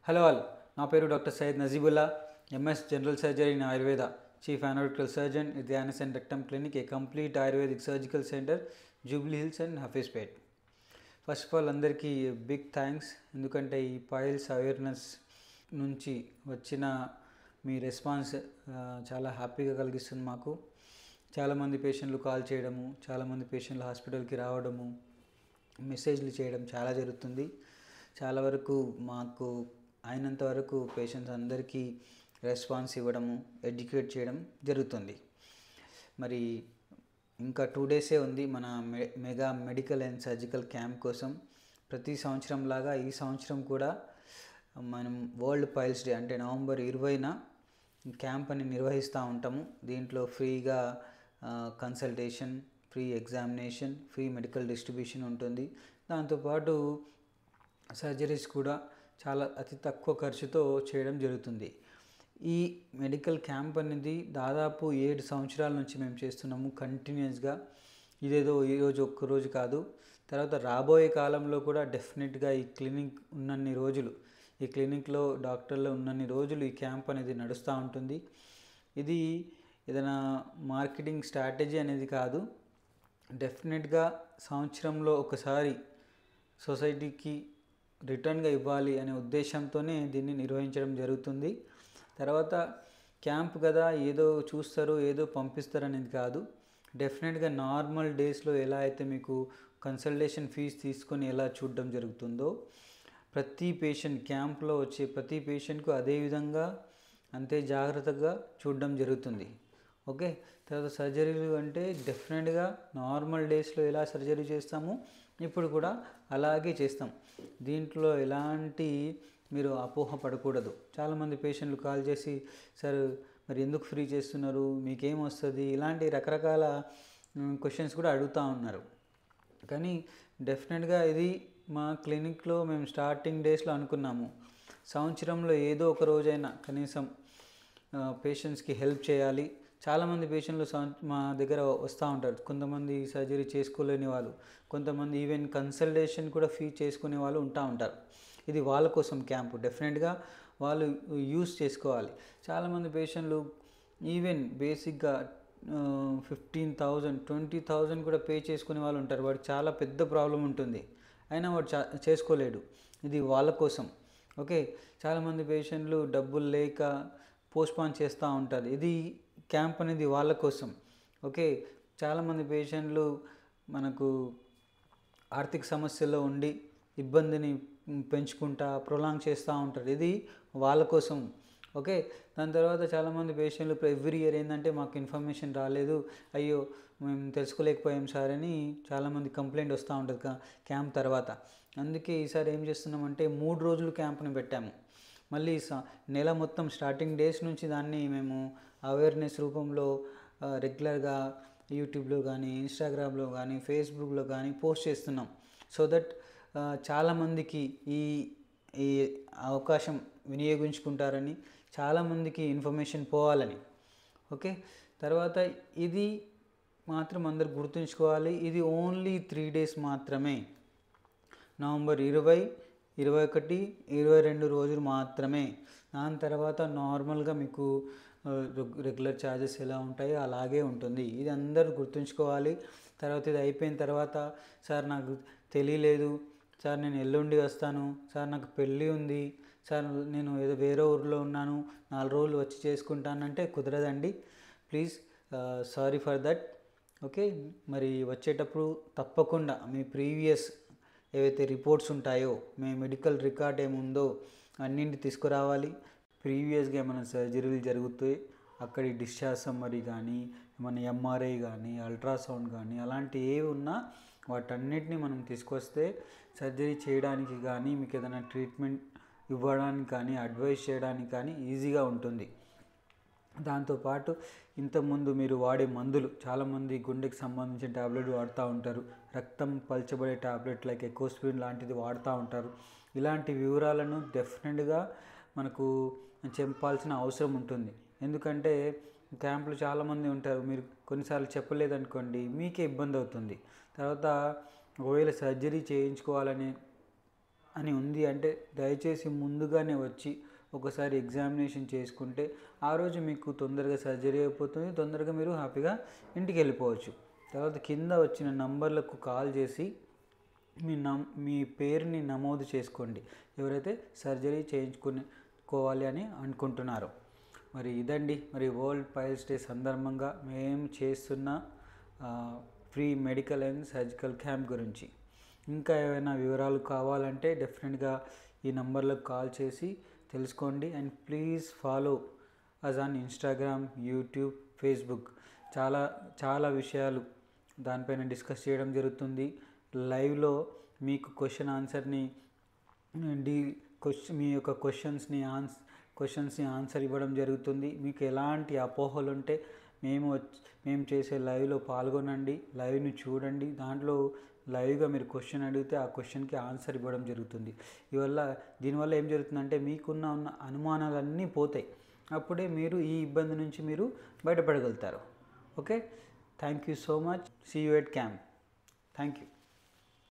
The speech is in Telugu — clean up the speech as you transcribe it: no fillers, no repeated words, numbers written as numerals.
హలో ఆల్, నా పేరు doctor Syed Najibullah, MS general surgery in Ayurveda, chief analytical surgeon with anus and rectum clinic, A complete ayurvedic surgical centre, Jubilee hills and Hafeezpet. First of all అందరికీ బిగ్ థ్యాంక్స్, ఎందుకంటే ఈ పైల్స్ అవేర్నెస్ నుంచి వచ్చిన మీ రెస్పాన్స్ చాలా హ్యాపీగా కలిగిస్తుంది మాకు. చాలామంది పేషెంట్లు కాల్ చేయడము, చాలామంది పేషెంట్లు హాస్పిటల్కి రావడము, మెసేజ్లు చేయడం చాలా జరుగుతుంది. చాలా వరకు మాకు అయినంత వరకు పేషెంట్స్ అందరికీ రెస్పాన్స్ ఇవ్వడము, ఎడ్యుకేట్ చేయడం జరుగుతుంది. మరి ఇంకా 2 డేసే ఉంది మన mega medical and surgical camp కోసం. ప్రతి సంవత్సరం లాగా ఈ సంవత్సరం కూడా మనం వరల్డ్ పైల్స్ డే అంటే నవంబర్ 20న క్యాంప్ అని నిర్వహిస్తూ ఉంటాము. దీంట్లో ఫ్రీగా consultation, free examination, free medical distribution ఉంటుంది. దాంతోపాటు సర్జరీస్ కూడా చాలా అతి తక్కువ ఖర్చుతో చేయడం జరుగుతుంది. ఈ మెడికల్ క్యాంప్ అనేది దాదాపు 7 సంవత్సరాల నుంచి మేము చేస్తున్నాము కంటిన్యూస్గా. ఇదేదో ఈరోజు ఒక్కరోజు కాదు. తర్వాత రాబోయే కాలంలో కూడా డెఫినెట్గా ఈ క్లినిక్ ఉన్నన్ని రోజులు, ఈ క్లినిక్లో డాక్టర్లు ఉన్నన్ని రోజులు ఈ క్యాంప్ అనేది నడుస్తూ ఉంటుంది. ఇది ఏదైనా మార్కెటింగ్ స్ట్రాటజీ అనేది కాదు. డెఫినెట్గా సంవత్సరంలో ఒకసారి సొసైటీకి రిటర్న్గా ఇవ్వాలి అనే ఉద్దేశంతోనే దీన్ని నిర్వహించడం జరుగుతుంది. తర్వాత క్యాంప్ కదా ఏదో చూస్తారు, ఏదో పంపిస్తారు అనేది కాదు. డెఫినెట్గా నార్మల్ డేస్లో ఎలా అయితే మీకు కన్సల్టేషన్ ఫీజు తీసుకొని ఎలా చూడడం జరుగుతుందో, ప్రతి పేషెంట్ క్యాంప్లో వచ్చే ప్రతి పేషెంట్కు అదేవిధంగా అంతే జాగ్రత్తగా చూడడం జరుగుతుంది. ఓకే. తర్వాత సర్జరీలు అంటే డెఫినెట్గా నార్మల్ డేస్లో ఎలా సర్జరీ చేస్తామో ఇప్పుడు కూడా అలాగే చేస్తాం. దీంట్లో ఎలాంటి మీరు అపోహ పడకూడదు. చాలామంది పేషెంట్లు కాల్ చేసి, సార్ మరి ఎందుకు ఫ్రీ చేస్తున్నారు, మీకేం వస్తుంది, ఇలాంటి రకరకాల క్వశ్చన్స్ కూడా అడుగుతూ ఉన్నారు. కానీ డెఫినెట్గా ఇది మా క్లినిక్లో మేము స్టార్టింగ్ డేస్లో అనుకున్నాము, సంవత్సరంలో ఏదో ఒక రోజైనా కనీసం పేషెంట్స్కి హెల్ప్ చేయాలి. చాలామంది పేషెంట్లు మా దగ్గర వస్తూ ఉంటారు. కొంతమంది సర్జరీ చేసుకోలేని వాళ్ళు, కొంతమంది ఈవెన్ కన్సల్టేషన్ కూడా ఫీ చేసుకునే వాళ్ళు ఉంటారు. ఇది వాళ్ళ కోసం క్యాంపు. డెఫినెట్గా వాళ్ళు యూస్ చేసుకోవాలి. చాలామంది పేషెంట్లు ఈవెన్ బేసిక్గా 15,000, 20,000 కూడా పే చేసుకునే వాళ్ళు ఉంటారు. వాడికి చాలా పెద్ద ప్రాబ్లం ఉంటుంది, అయినా వాడు చేసుకోలేడు. ఇది వాళ్ళ కోసం. ఓకే. చాలామంది పేషెంట్లు డబ్బులు లేక పోస్ట్పోన్ చేస్తూ ఉంటారు. ఇది క్యాంప్ అనేది వాళ్ళ కోసం. ఓకే. చాలామంది పేషెంట్లు మనకు ఆర్థిక సమస్యల్లో ఉండి ఇబ్బందిని పెంచుకుంటా ప్రొలాంగ్ చేస్తూ ఉంటారు. ఇది వాళ్ళ కోసం. ఓకే. దాని తర్వాత చాలామంది పేషెంట్లు ఎవ్రీ ఇయర్ ఏంటంటే మాకు ఇన్ఫర్మేషన్ రాలేదు, అయ్యో మేము తెలుసుకోలేకపోయాం సార్ అని చాలామంది కంప్లైంట్ వస్తూ ఉంటుంది క్యాంప్ తర్వాత. అందుకే ఈసారి ఏం చేస్తున్నామంటే 3 రోజులు క్యాంప్ని పెట్టాము. మళ్ళీ నెల మొత్తం స్టార్టింగ్ డేస్ నుంచి దాన్ని మేము అవేర్నెస్ రూపంలో రెగ్యులర్గా యూట్యూబ్లో కానీ, ఇన్స్టాగ్రామ్లో కానీ, ఫేస్బుక్లో కానీ పోస్ట్ చేస్తున్నాం. సో దట్ చాలామందికి ఈ ఈ అవకాశం వినియోగించుకుంటారని, చాలామందికి ఇన్ఫర్మేషన్ పోవాలని. ఓకే. తర్వాత ఇది మాత్రం అందరు గుర్తుంచుకోవాలి, ఇది ఓన్లీ 3 డేస్ మాత్రమే. నవంబర్ 20, 21, 22 రోజులు మాత్రమే. దాని తర్వాత నార్మల్గా మీకు రెగ్యులర్ ఛార్జెస్ ఎలా ఉంటాయో అలాగే ఉంటుంది. ఇది అందరూ గుర్తుంచుకోవాలి. తర్వాత ఇది అయిపోయిన తర్వాత, సార్ నాకు తెలియలేదు సార్, నేను ఎల్లుండి వస్తాను సార్, నాకు పెళ్ళి ఉంది సార్, నేను ఏదో వేరే ఊరిలో ఉన్నాను, 4 రోజులు వచ్చి చేసుకుంటానంటే కుదరదండి. Please, sorry for that. Okay. మరి వచ్చేటప్పుడు తప్పకుండా మీ ప్రీవియస్ ఏవైతే రిపోర్ట్స్ ఉంటాయో, మీ మెడికల్ రికార్డ్ ఏముందో అన్నింటి తీసుకురావాలి. ప్రీవియస్గా ఏమైనా సర్జరీలు జరుగుతాయి, అక్కడి డిశ్చార్జ్ సమ్మరీ కానీ, ఏమైనా ఎంఆర్ఐ కానీ, అల్ట్రాసౌండ్ కానీ, అలాంటి ఏవి ఉన్నా వాటన్నిటిని మనం తీసుకొస్తే సర్జరీ చేయడానికి కానీ, మీకు ఏదైనా ట్రీట్మెంట్ ఇవ్వడానికి కానీ, అడ్వైస్ చేయడానికి కానీ ఈజీగా ఉంటుంది. దాంతోపాటు ఇంతకుముందు మీరు వాడే మందులు, చాలామంది గుండెకి సంబంధించిన ట్యాబ్లెట్ వాడుతూ ఉంటారు, రక్తం పల్చబడే ట్యాబ్లెట్ లైక్ ఎకోస్ప్రిన్ లాంటిది వాడుతూ ఉంటారు. ఇలాంటి వివరాలను డెఫినెట్గా మనకు చెప్పాల్సిన అవసరం ఉంటుంది. ఎందుకంటే క్యాంపులు చాలామంది ఉంటారు, మీరు కొన్నిసార్లు చెప్పలేదనుకోండి మీకే ఇబ్బంది అవుతుంది. తర్వాత ఒకవేళ సర్జరీ చేయించుకోవాలని అని ఉంది అంటే దయచేసి ముందుగానే వచ్చి ఒకసారి ఎగ్జామినేషన్ చేసుకుంటే ఆ రోజు మీకు తొందరగా సర్జరీ అయిపోతుంది, తొందరగా మీరు హ్యాపీగా ఇంటికి వెళ్ళిపోవచ్చు. తర్వాత కింద వచ్చిన నంబర్లకు కాల్ చేసి మీ పేరుని నమోదు చేసుకోండి, ఎవరైతే సర్జరీ చేయించుకోవాలి అని అనుకుంటున్నారో. మరి ఇదండి, మరి వరల్డ్ పైల్స్ డే సందర్భంగా మేము చేస్తున్న free medical and surgical camp గురించి. ఇంకా ఏమైనా వివరాలు కావాలంటే డెఫినెట్గా ఈ నంబర్లకు కాల్ చేసి తెలుసుకోండి. And please follow us on Instagram, YouTube, Facebook. చాలా విషయాలు దానిపైన డిస్కస్ చేయడం జరుగుతుంది. లైవ్లో మీకు క్వశ్చన్ ఆన్సర్ని మీ యొక్క క్వశ్చన్స్ని ఆన్సర్ ఇవ్వడం జరుగుతుంది. మీకు ఎలాంటి అపోహలు ఉంటే మేము చేసే లైవ్లో పాల్గొనండి, లైవ్ని చూడండి. దాంట్లో లైవ్గా మీరు క్వశ్చన్ అడిగితే ఆ క్వశ్చన్కి ఆన్సర్ ఇవ్వడం జరుగుతుంది. దీనివల్ల ఏం జరుగుతుందంటే మీకున్న అనుమానాలన్నీ పోతాయి. అప్పుడే మీరు ఈ ఇబ్బంది నుంచి మీరు బయటపడగలుగుతారు. Okay, thank you so much. See you at camp. Thank you.